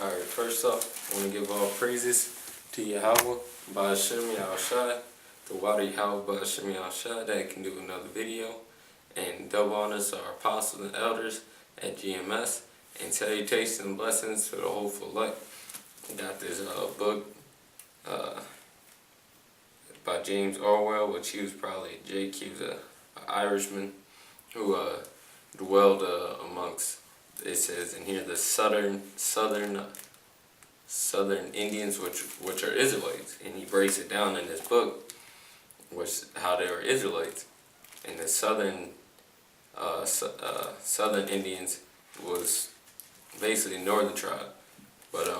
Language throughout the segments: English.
Alright, first off, I want to give all praises to Yahweh, Ba'ashem Yahushai, the water Yahweh Ba'ashem Yahushai that can do another video, and double honors to our apostles and elders at GMS, and salutations and blessings to the hopeful elect. I got this book by James Orwell, which he was probably a Jake. He was an Irishman who dwelled amongst, it says in here, the southern Indians, which are Israelites, and he breaks it down in this book, which how they were Israelites, and the southern Indians was basically northern tribe. But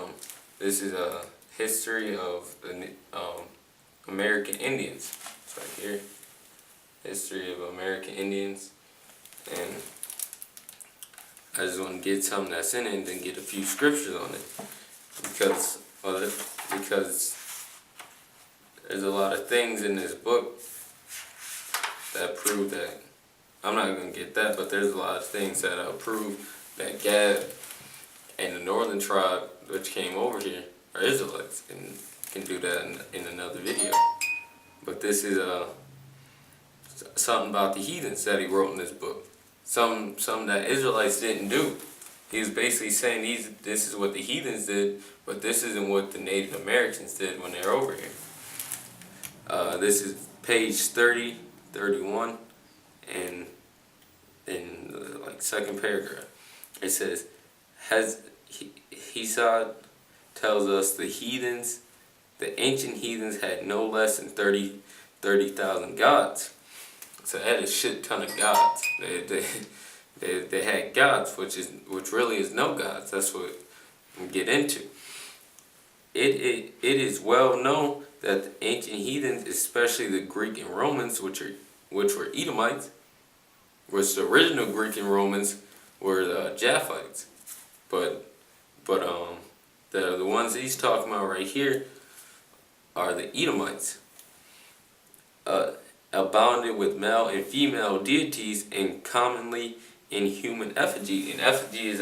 this is a history of the American Indians. It's right here, history of American Indians, and I just want to get something that's in it and then get a few scriptures on it, because there's a lot of things in this book that prove that, I'm not going to get that, but there's a lot of things that prove that Gad and the northern tribe which came over here are Israelites, and can do that in another video. But this is something about the heathens that he wrote in this book. Some that Israelites didn't do. He was basically saying this is what the heathens did, but this isn't what the Native Americans did when they were over here. This is page 30, 31, and in the second paragraph, it says, Hesod tells us the ancient heathens had no less than 30,000 gods. So they had a shit ton of gods. They had gods, which really is no gods. That's what we get into. It is well known that the ancient heathens, especially the Greek and Romans, which were Edomites, which the original Greek and Romans were the Japhites, but the ones he's talking about right here are the Edomites. Abounded with male and female deities, and commonly in human effigy. And effigy is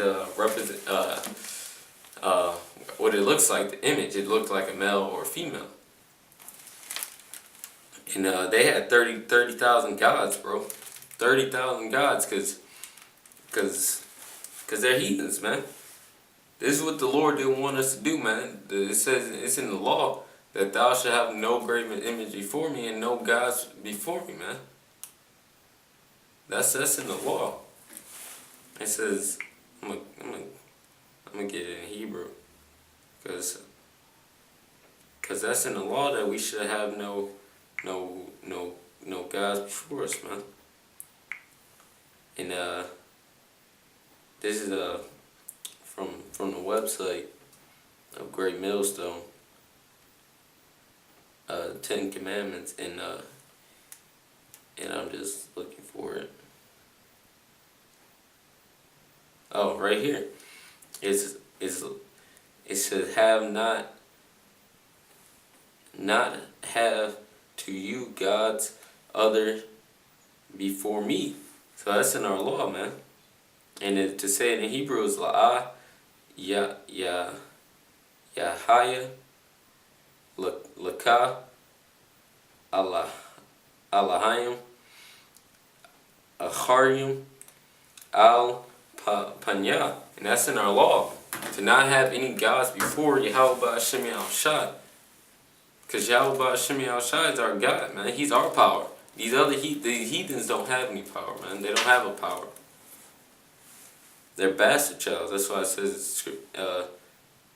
what it looks like, the image. It looked like a male or a female. And they had 30,000 gods, bro. 30,000 gods, cause they're heathens, man. This is what the Lord didn't want us to do, man. It says it's in the law that thou shalt have no graven image before me and no gods before me, man. That's in the law. It says, I'm gonna get it in Hebrew, cause that's in the law that we should have no gods before us, man. And this is from the website of Great Millstone. 10 Commandments, and I'm just looking for it. Oh, right here. It says, have not have to you gods other before me. So that's in our law, man. And to say it in Hebrew is la'ah, Yahaya, Lakah, Allahayim, Acharyim, Panya. And that's in our law. To not have any gods before Yahweh Ba'ashem Yahushai. Because Yahweh Ba'ashem Yahushai is our God, man. He's our power. These heathens don't have any power, man. They don't have a power. They're bastard childs. That's why it says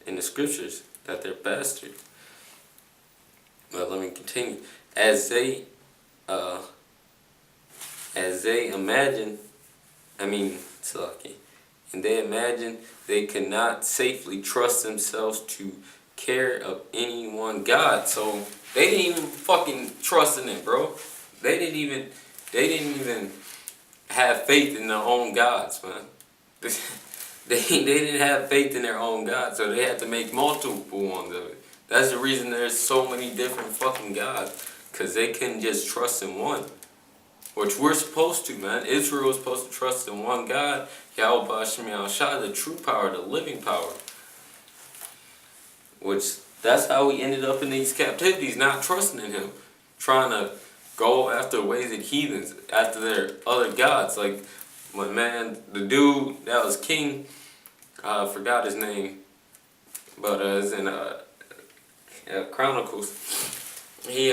in the scriptures that they're bastards. But let me continue. As they imagine, and they imagine they cannot safely trust themselves to care of any one God. So they didn't even fucking trust in it, bro. They didn't even have faith in their own gods, man. They didn't have faith in their own God, so they had to make multiple ones of it. That's the reason there's so many different fucking gods, because they couldn't just trust in one. Which we're supposed to, man. Israel is supposed to trust in one God, Yahweh Ba'ashem Yahushai, the true power, the living power. which that's how we ended up in these captivities, not trusting in him, trying to go after the ways of heathens, after their other gods. Like, the dude that was king, I forgot his name, but it's in Chronicles. He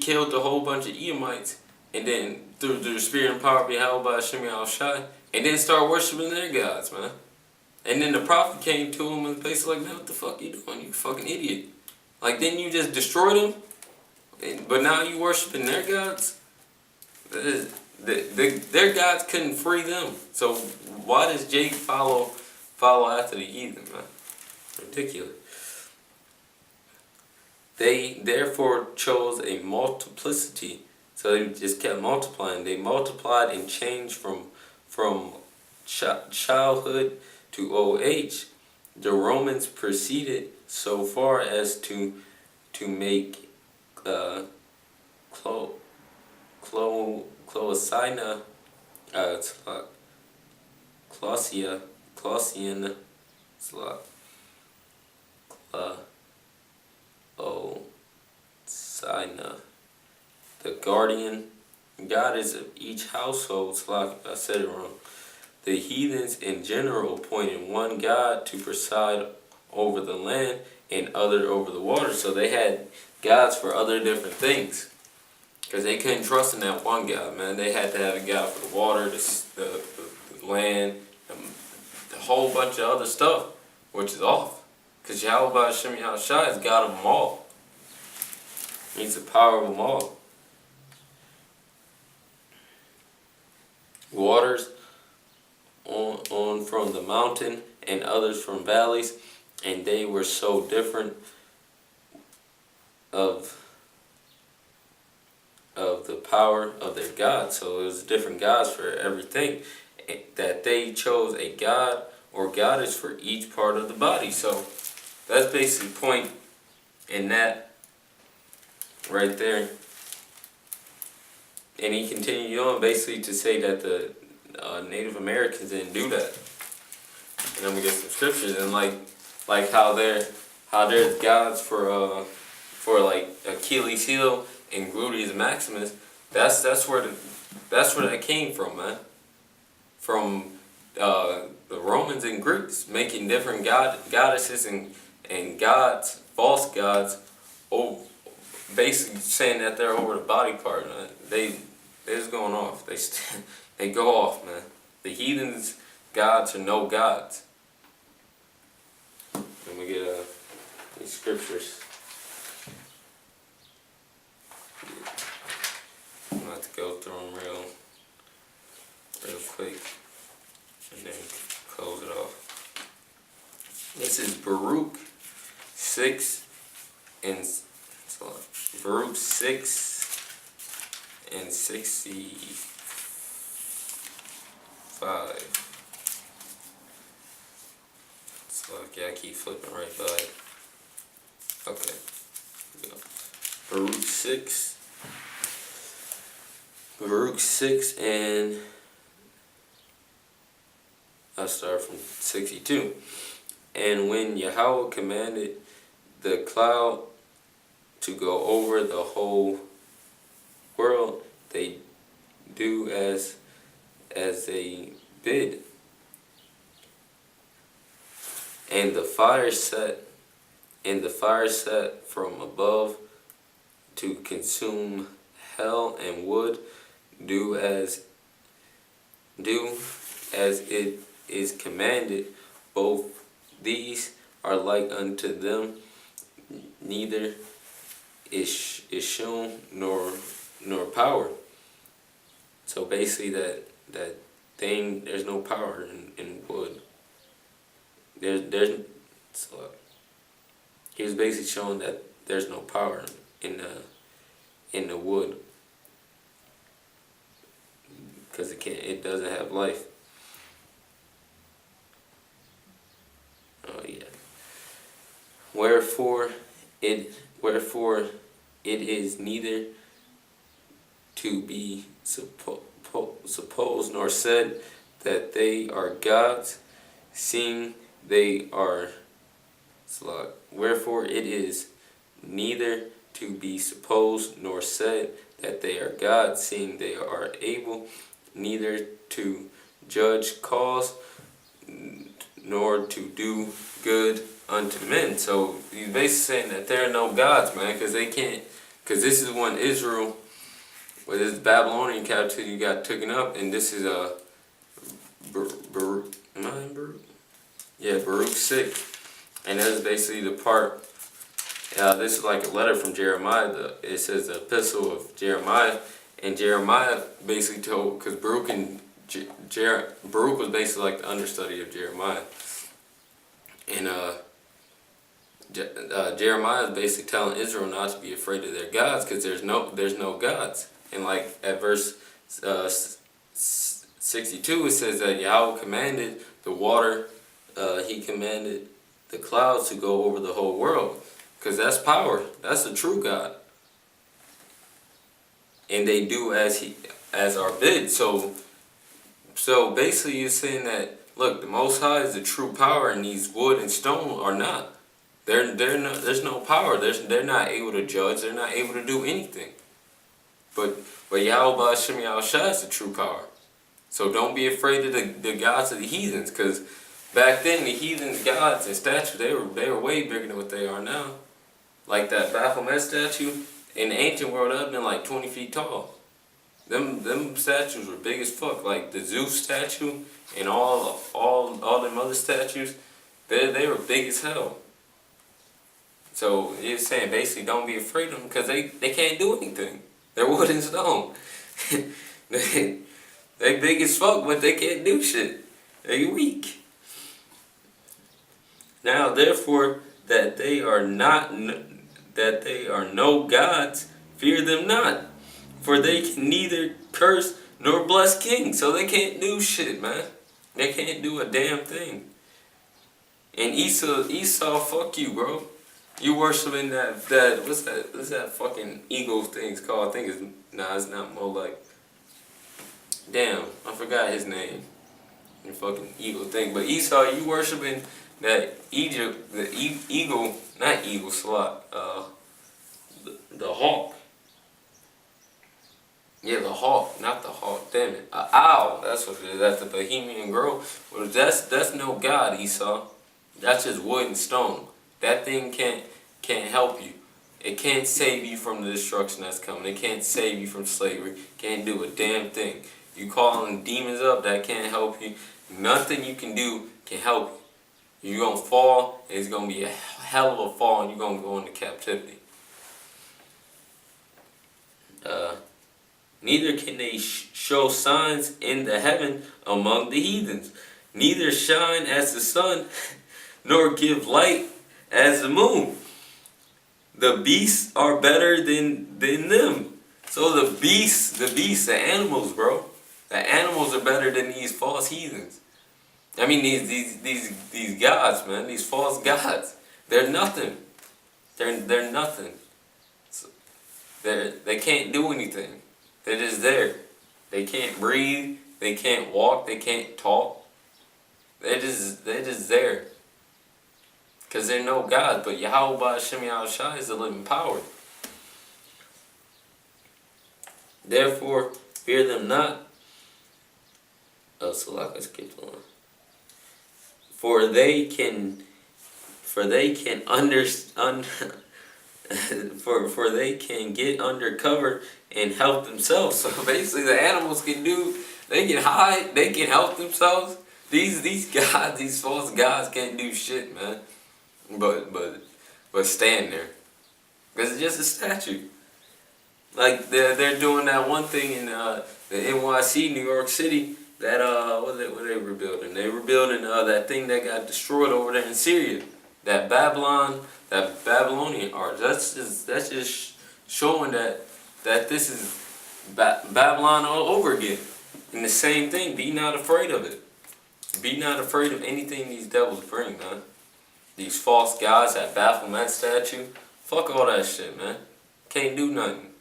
killed a whole bunch of Edomites, and then through the spirit and power beheld by Shemi Al-Shai, and then start worshiping their gods, man. And then the prophet came to him and basically like, man, what the fuck you doing? You fucking idiot. Like, didn't you just destroy them? But now you worshiping their gods? Their gods couldn't free them. So why does Jake follow after the heathen, man? Ridiculous. They therefore chose a multiplicity. So they just kept multiplying. They multiplied and changed from childhood to old age. The Romans proceeded so far as to make Cloacina, Clausian, Sina, the guardian goddess of each household. I said it wrong. The heathens in general appointed one god to preside over the land and other over the water. So they had gods for other different things. Because they couldn't trust in that one God, man. They had to have a God for the water, the land, a whole bunch of other stuff, which is off. Because Yahweh Shem Yahushai is God of them all. He's the power of them all. Waters on from the mountain and others from valleys, and they were so different of the power of their God. So it was different gods for everything, that they chose a god or goddess for each part of the body. So that's basically the point in that right there. And he continued on basically to say that the Native Americans didn't do that. And then we get some scriptures and like how there's gods for like Achilles' heel and Gluteus Maximus. That's where that came from, man. From the Romans and Greeks making different goddesses and gods, false gods, basically saying that they're over the body part, man. They're just going off. They go off, man. The heathens' gods are no gods. And we get these scriptures. I'm going to have to go through them real quick and then close it off. This is Baruch 6 and 65. So yeah, I keep flipping right by it. Okay. Baruch 6 and I'll start from 62. And when Yahweh commanded the cloud to go over the whole world, they do as they bid. And the fire set from above to consume hell and wood, do as it is commanded. Both these are like unto them, neither is shown nor power. So basically that thing, there's no power in wood. So he was basically showing that there's no power in the wood, because it doesn't have life. Oh yeah. Wherefore it is neither to be supposed nor said that they are gods, seeing they are Slug. Wherefore it is neither to be supposed nor said that they are gods, seeing they are able neither to judge cause nor to do good unto men. So he's basically saying that there are no gods, man, because they can't. Because this is when Israel, with this Babylonian captivity, got taken up, and this is Baruch. Am I in Baruch? Yeah, Baruch 6, and that's basically the part. This is like a letter from Jeremiah. It says the epistle of Jeremiah, and Jeremiah basically told, because Baruch and Baruch was basically like the understudy of Jeremiah, and Jeremiah is basically telling Israel not to be afraid of their gods, because there's no gods. And like at verse 62, it says that Yahweh commanded the water, he commanded the clouds to go over the whole world, because that's power. That's the true God. And they do as our bid. So basically you're saying that, look, the Most High is the true power, and these wood and stone are not. There's no power. They're not able to judge. They're not able to do anything. But Yahweh Ba'Shem Yahushua is the true power. So don't be afraid of the gods of the heathens, because back then the heathens' gods and statues, they were way bigger than what they are now. Like that Baphomet statue in the ancient world, that would have been like 20 feet tall. Them statues were big as fuck. Like the Zeus statue and all them other statues, they were big as hell. So you're saying basically don't be afraid of them, because they can't do anything. They're wood and stone. they big as fuck, but they can't do shit. They weak. Now therefore that they are no gods, fear them not, for they can neither curse nor bless kings. So they can't do shit, man. They can't do a damn thing. And Esau, fuck you, bro. You worshiping that what's that fucking eagle thing's called? I think it's not more like, damn, I forgot his name. The fucking eagle thing. But Esau, you worshiping that eagle, not eagle slot, the hawk. Yeah, the hawk, not the hawk, damn it. An owl, that's what it is. That's the Bohemian Grove. Well, that's no God, Esau. That's just wood and stone. That thing can't help you. It can't save you from the destruction that's coming. It can't save you from slavery. Can't do a damn thing. You calling demons up, that can't help you. Nothing you can do can help you. You're going to fall, and it's going to be a hell of a fall, and you're going to go into captivity. Neither can they show signs in the heaven among the heathens, neither shine as the sun, nor give light as the moon. The beasts are better than them. So the beasts, the animals, bro. The animals are better than these false heathens. I mean these gods, man. These false gods. They're nothing. They're nothing. So they can't do anything. They're just there. They can't breathe. They can't walk. They can't talk. They're just there. Because they're no God, but Yahweh Ba'Shem Yahushua is the living power. Therefore, fear them not. Oh, so like I skipped one. For they can get under cover and help themselves. So basically, the animals they can hide, they can help themselves. These gods, these false gods can't do shit, man. But stand there, because it's just a statue. Like they're doing that one thing in the NYC, New York City. That what they were building? They were building that thing that got destroyed over there in Syria. That Babylonian art. That's just showing that this is Babylon all over again. And the same thing. Be not afraid of it. Be not afraid of anything these devils bring, man. These false gods, that Baphomet statue. Fuck all that shit, man. Can't do nothing.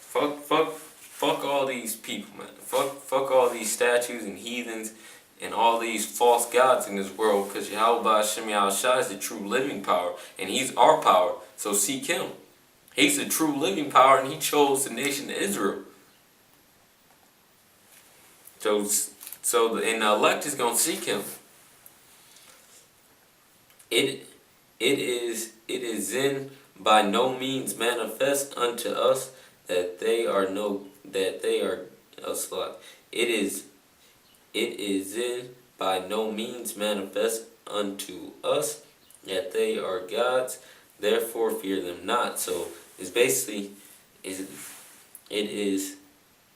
Fuck all these people, man. Fuck all these statues and heathens and all these false gods in this world, because Yahweh Hashem Yahushua is the true living power, and He's our power, so seek Him. He's the true living power, and He chose the nation of Israel. And the elect is going to seek Him. It is then by no means manifest unto us that they are it is then by no means manifest unto us that they are gods, therefore fear them not. So it's basically it is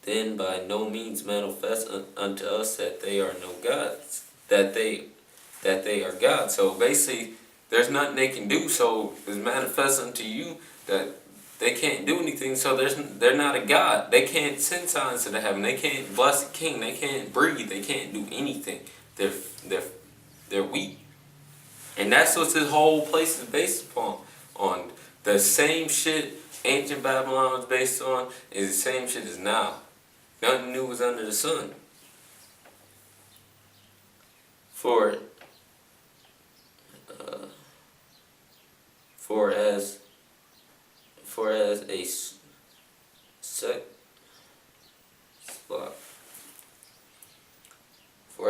then by no means manifest unto us that they are no gods, that they are God. So basically, there's nothing they can do. So it's manifest unto you that they can't do anything. So they're not a God. They can't send signs to the heaven. They can't bless the king. They can't breathe. They can't do anything. They're weak. And that's what this whole place is based upon. On the same shit ancient Babylon was based on is the same shit as now. Nothing new was under the sun. For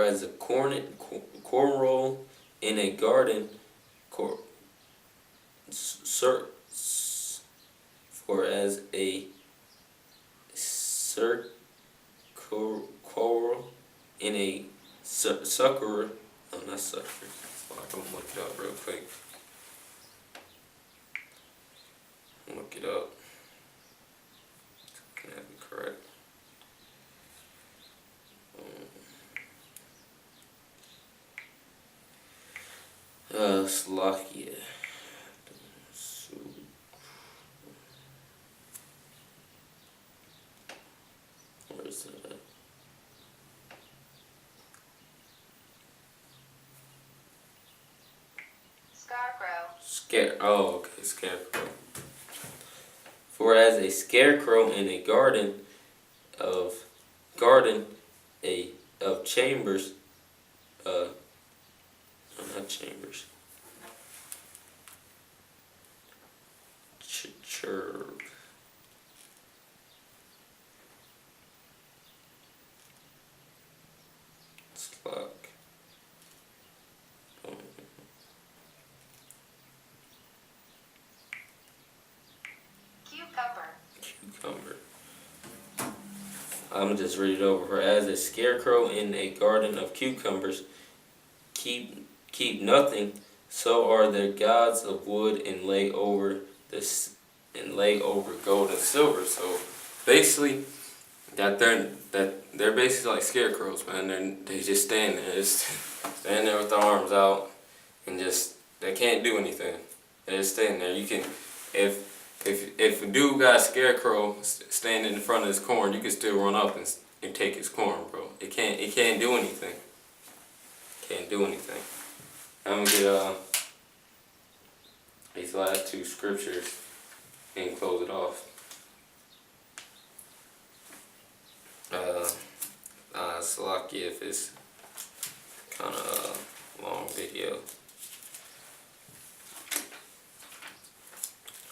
as a corn roll in a garden, for as a coral in a sucker. Oh, not sucker. I'm gonna look it up real quick. Look it up. Can that be correct? Slovakia. Where is that at? Oh, okay, scarecrow. For as a scarecrow in a garden of chambers, not chambers. Chirp. Slug. Cucumber. I'm gonna just read it over. For as a scarecrow in a garden of cucumbers, keep nothing, so are their gods of wood and lay over gold and silver. So basically, they're basically like scarecrows, man. They just stand there, stand there with their arms out, and they can't do anything. They just stand there. You can, if a dude got a scarecrow standing in front of his corn, you can still run up and take his corn, bro. It can't do anything. Can't do anything. I'm gonna get these last two scriptures and close it off. Salakia if it's kind of a long video.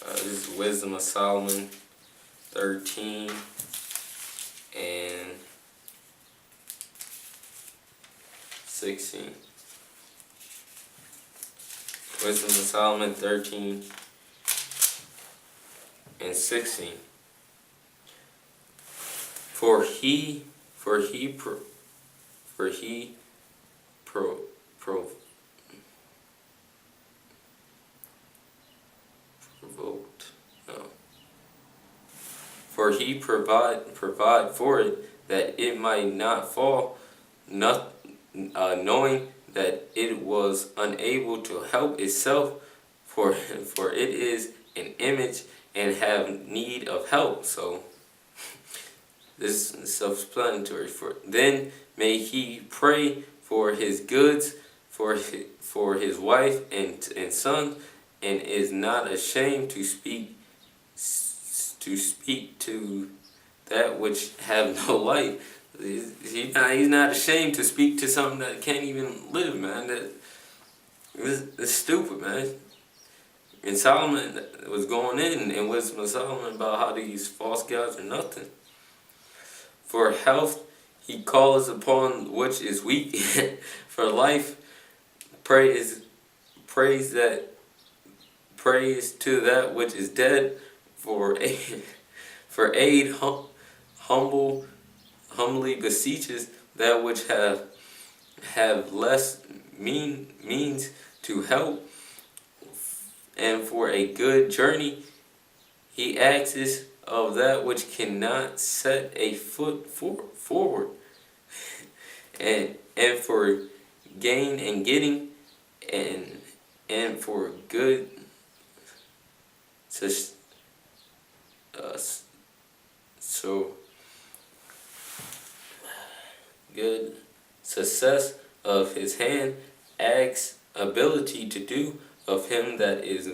This is Wisdom of Solomon 13 and 16. Wisdom of Solomon 13 and 16. For he provide for it that it might not fall, knowing that it was unable to help itself, for it is an image and have need of help. So this is self-explanatory. Then may he pray for his goods, for his wife and son, and is not ashamed to speak to that which have no life, He's not ashamed to speak to something that can't even live, man. It's stupid, man. And Solomon was going in Wisdom of Solomon about how these false gods are nothing. For health he calls upon which is weak. For life praise to that which is dead. For aid humbly beseeches that which have less means to help. And for a good journey he asks of that which cannot set a foot forward. And for gain and getting, and for good so good success of his hand acts ability to do of him that is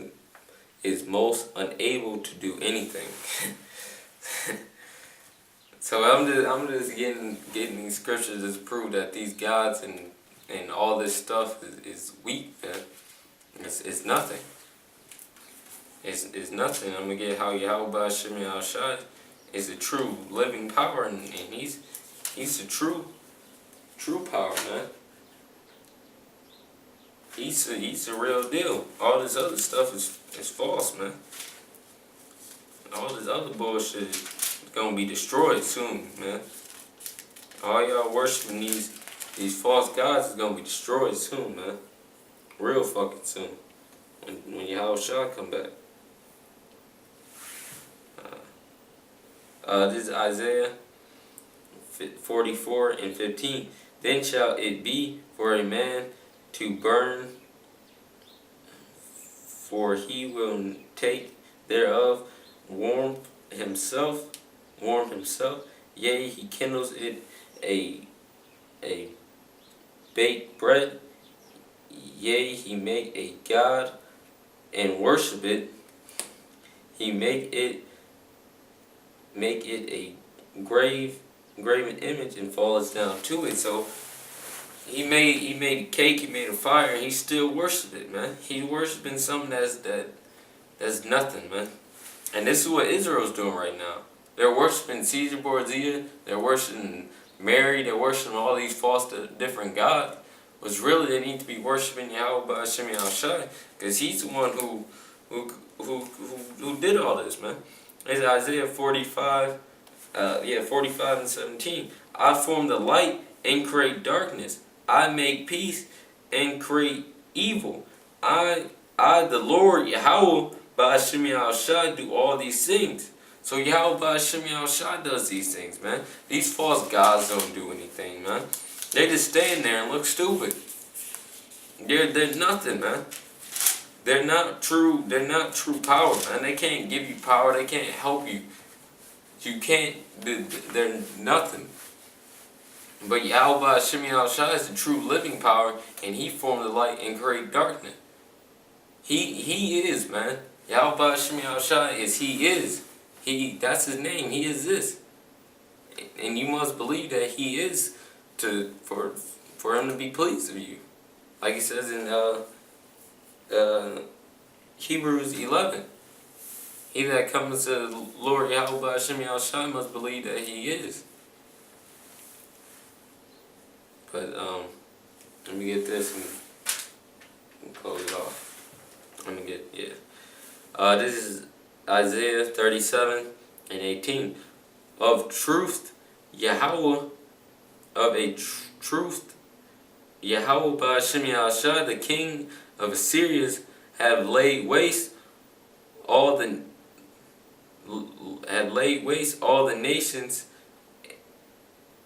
most unable to do anything. So I'm just getting these scriptures to prove that these gods and all this stuff is weak, man. It's nothing. It's nothing. I'm gonna get how Yahweh Shemi Al Shai is a true living power, and he's the true power, man. He's the real deal. All this other stuff is false, man. All this other bullshit is gonna be destroyed soon, man. All y'all worshiping these false gods is gonna be destroyed soon, man. Real fucking soon. When Yahweh Shah come back. This is Isaiah 44:15. Then shall it be for a man to burn, for he will take thereof warm himself. Yea, he kindles it a baked bread. Yea, he make a god and worship it. He make it a graven image and falls down to it. So he made a cake, he made a fire, and he still worshiped it, man. He worshiping something that's nothing, man. And this is what Israel's doing right now. They're worshiping Caesar Borgia, they're worshiping Mary, they're worshiping all these false different gods. But really they need to be worshiping Yahweh Shemi Al Shai, because he's the one who did all this, man. It's Isaiah 45, 45:17. I form the light and create darkness. I make peace and create evil. I the Lord Yahweh Ba'ashemi Al Shai do all these things. So Yahweh Ba'ashemi Al Shai does these things, man. These false gods don't do anything, man. They just stand there and look stupid. They're nothing, man. They're not true power, man. They can't give you power, they can't help you. They're nothing. But Yahweh Shemi Al Shai is the true living power, and he formed the light and created darkness. He is, man. Yahweh Shemi Al Shai is he is. That's his name. He is this. And you must believe that he is for him to be pleased with you. Like he says in Hebrews 11. He that comes to the Lord Yahweh Shemi Al Shai must believe that he is. But let me get this and close it off. This is Isaiah 37:18. Of truth, Yahweh, Yahweh Ba'ashemi Al Shai, the king of Assyria, have laid waste all the nations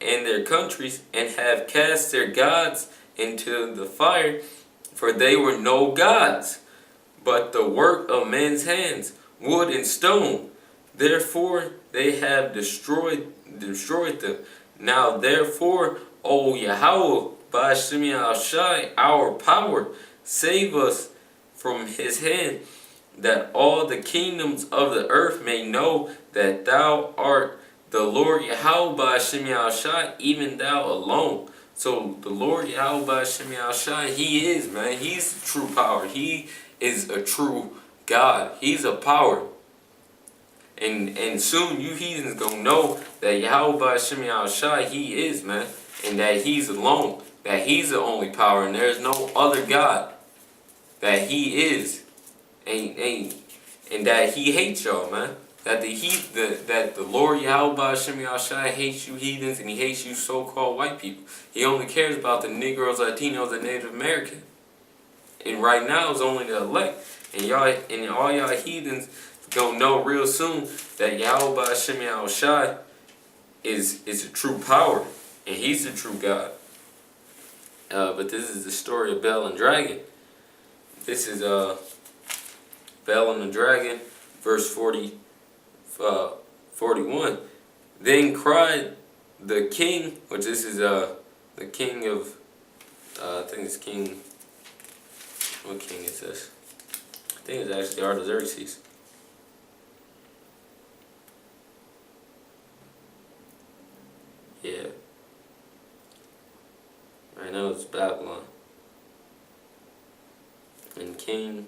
and their countries, and have cast their gods into the fire, for they were no gods, but the work of men's hands, wood and stone. Therefore they have destroyed them. Now therefore, O Yahweh Ba'ashemi Al Shai, our power, save us from his hand, that all the kingdoms of the earth may know that thou art the Lord Yahweh Ba'Shem Yahushai, even thou alone. So the Lord Yahweh Ba'Shem Yahushai, He is, man. He's true power. He is a true God. He's a power. And soon you heathens gonna know that Yahweh Ba'Shem Yahushai, He is, man. And that He's alone. That He's the only power and there's no other God. That He is. And that He hates y'all, man. That the Lord Yahweh Ba'Shem Yahushai hates you heathens and He hates you so-called white people. He only cares about the Negroes, Latinos, and Native Americans. And right now it's only the elect. And y'all and all y'all heathens gonna know real soon that Yahweh Ba'Shem Yahushai is a true power. And He's the true God. But this is the story of Bel and Dragon. This is Bel and the Dragon, verse 41. Then cried the king, which this is the king of, I think it's king, what king is this? I think it's actually Artaxerxes. Yeah. Right now it's Babylon. And king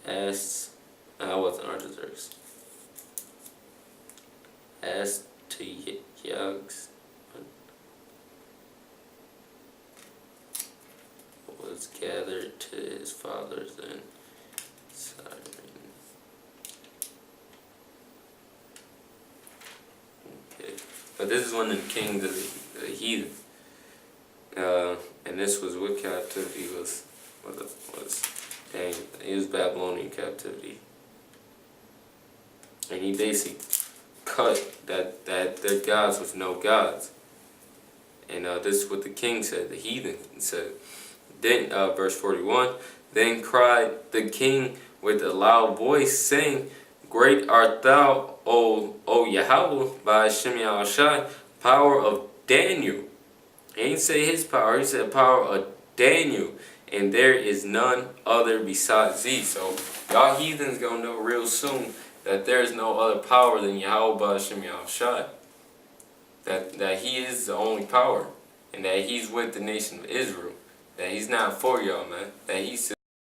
asks, I wasn't Artaxerxes. Astyages was gathered to his fathers and Cyrene. Okay. But this is one of the kings of the heathen. And this was what captivity was. Dang, it was Babylonian captivity. And he basically cut that their gods with no gods. And this is what the king said, the heathen said. Then, verse 41, then cried the king with a loud voice, saying, Great art thou, O Yahweh, by Shem Yahushai, power of Daniel. He didn't say his power, he said power of Daniel. And there is none other besides thee. So, y'all heathens gonna know real soon that there is no other power than Yahweh Ba'Shem Yahushai. That He is the only power. And that He's with the nation of Israel. That He's not for y'all, man. That He's